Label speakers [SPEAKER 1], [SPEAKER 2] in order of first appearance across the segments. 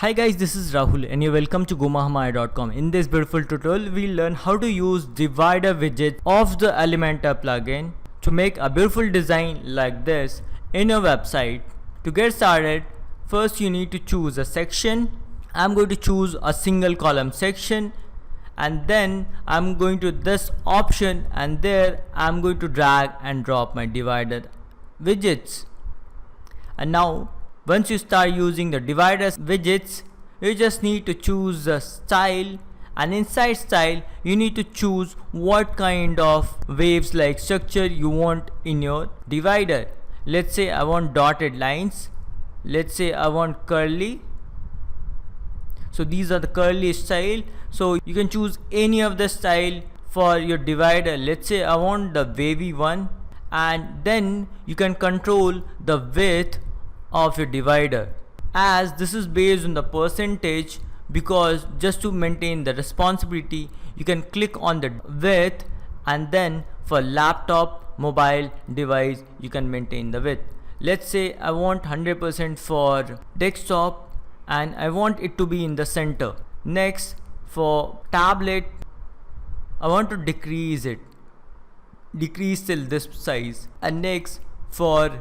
[SPEAKER 1] Hi guys, this is Rahul and you're welcome to gomahamaya.com. In this beautiful tutorial, we'll learn how to use divider widget of the Elementor plugin to make a beautiful design like this in your website. To get started, first you need to choose a section. I'm going to choose a single column section, and then I'm going to this option, and there I'm going to drag and drop my divider widgets. And now once you start using the divider widgets, you just need to choose the style, and inside style you need to choose what kind of waves like structure you want in your divider. Let's say I want dotted lines, let's say I want curly, so these are the curly style. So you can choose any of the style for your divider. Let's say I want the wavy one, and then you can control the width of your divider, as this is based on the percentage, because just to maintain the responsibility you can click on the width, and then for laptop, mobile device you can maintain the width. Let's say I want 100% for desktop and I want it to be in the center. Next, for tablet I want to decrease till this size, and next for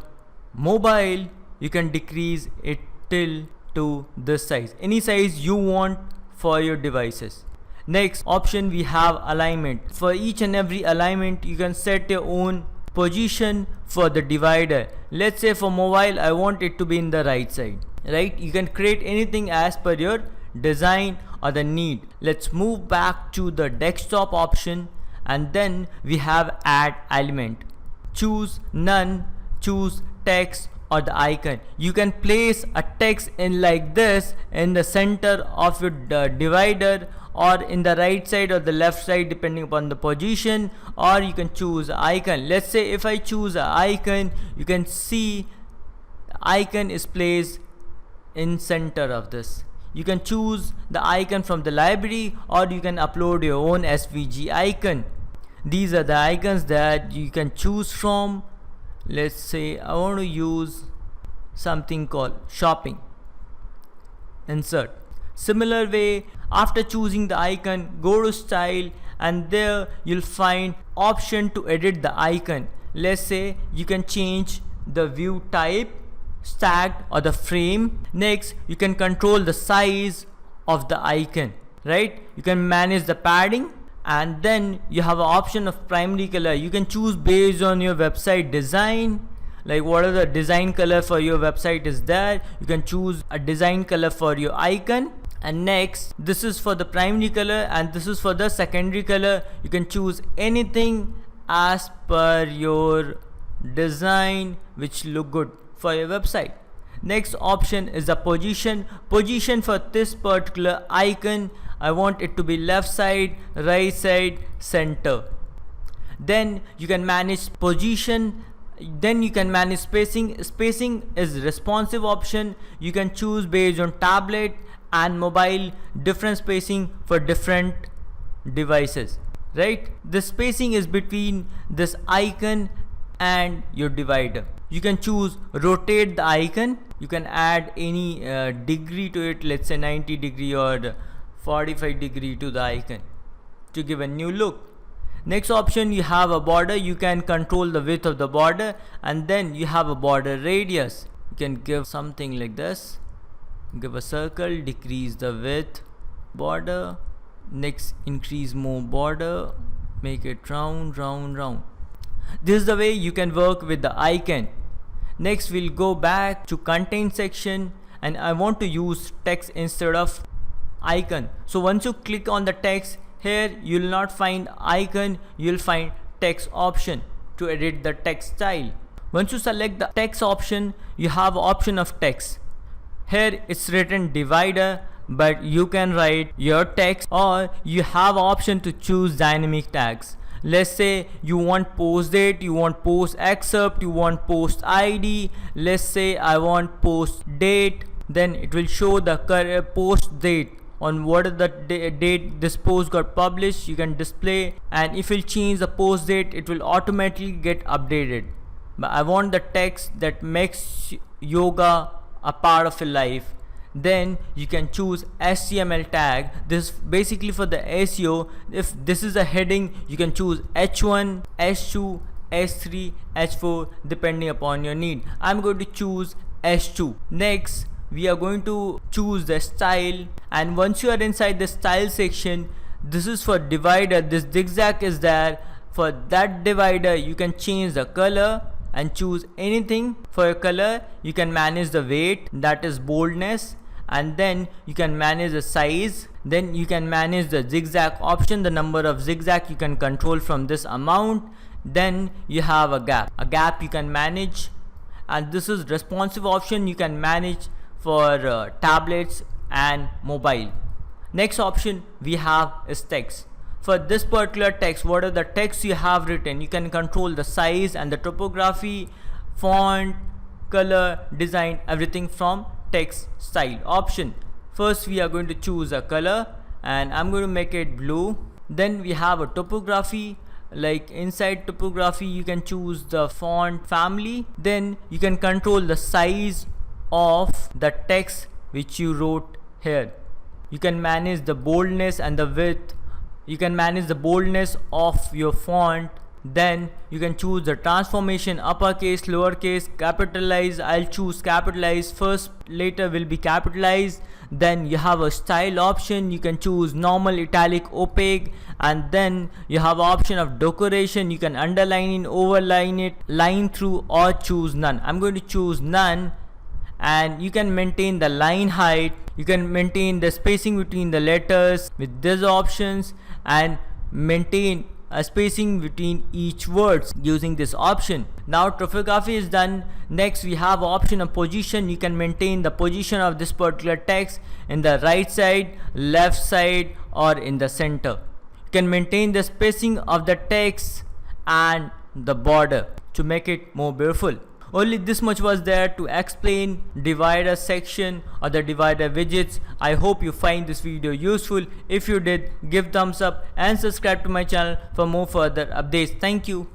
[SPEAKER 1] mobile you can decrease it till to this size, any size you want for your devices. Next option we have alignment. For each and every alignment you can set your own position for the divider. Let's say for mobile I want it to be in the right side, right? You can create anything as per your design or the need. Let's move back to the desktop option, and then we have add element. Choose none, choose text or the icon. You can place a text in like this in the center of your divider, or in the right side or the left side depending upon the position, or you can choose icon. Let's say if I choose an icon, you can see the icon is placed in center of this. You can choose the icon from the library, or you can upload your own SVG icon. These are the icons that you can choose from. Let's say I want to use something called shopping. Insert. Similar way, after choosing the icon, go to style, and there you'll find option to edit the icon. Let's say you can change the view type, stacked or the frame. Next, you can control the size of the icon, right? You can manage the padding, and then you have an option of primary color. You can choose based on your website design, like what are the design color for your website is there. You can choose a design color for your icon, and next this is for the primary color and this is for the secondary color. You can choose anything as per your design which look good for your website. Next option is the position. Position for this particular icon, I want it to be left side, right side, center. Then you can manage position. Then you can manage spacing. Spacing is responsive option. You can choose based on tablet and mobile different spacing for different devices, right? The spacing is between this icon and your divider. You can choose rotate the icon. You can add any degree to it, let's say 90 degree or 45 degree to the icon to give a new look. Next option, you have a border. You can control the width of the border, and then you have a border radius. You can give something like this, give a circle, decrease the width border. Next, increase more border, make it round. This is the way you can work with the icon. Next, we'll go back to content section, and I want to use text instead of icon. So once you click on the text, here you'll not find icon, you'll find text option to edit the text style. Once you select the text option, you have option of text. Here it's written divider, but you can write your text, or you have option to choose dynamic tags. Let's say you want post date, you want post excerpt, you want post ID. Let's say I want post date, then it will show the post date on what is the date this post got published. You can display, and if you change the post date, it will automatically get updated. But I want the text that makes yoga a part of your life. Then you can choose HTML tag. This is basically for the SEO. If this is a heading, you can choose H1, H2, H3, H4 depending upon your need. I'm going to choose H2. Next, we are going to choose the style, and once you are inside the style section, this is for divider. This zigzag is there. For that divider, you can change the color and choose anything for your color. You can manage the weight, that is boldness, and then you can manage the size. Then you can manage the zigzag option. The number of zigzag you can control from this amount. Then you have a gap you can manage, and this is responsive option. You can manage for tablets and mobile. Next option we have is text. For this particular text, what are the text you have written, you can control the size and the typography, font, color, design, everything from text style option. First we are going to choose a color, and I'm going to make it blue. Then we have a typography. Like inside typography, you can choose the font family. Then you can control the size of the text which you wrote here. You can manage the boldness and the width. You can manage the boldness of your font. Then you can choose the transformation, uppercase, lowercase, capitalize. I'll choose capitalize. First letter will be capitalized. Then you have a style option. You can choose normal, italic, opaque, and then you have option of decoration. You can underline it, overline it, line through, or choose none. I'm going to choose none. And you can maintain the line height, you can maintain the spacing between the letters with these options, and maintain a spacing between each words using this option. Now typography is done. Next we have option of position. You can maintain the position of this particular text in the right side, left side, or in the center. You can maintain the spacing of the text and the border to make it more beautiful. Only this much was there to explain divider section or the divider widgets. I hope you find this video useful. If you did, give thumbs up and subscribe to my channel for more further updates. Thank you.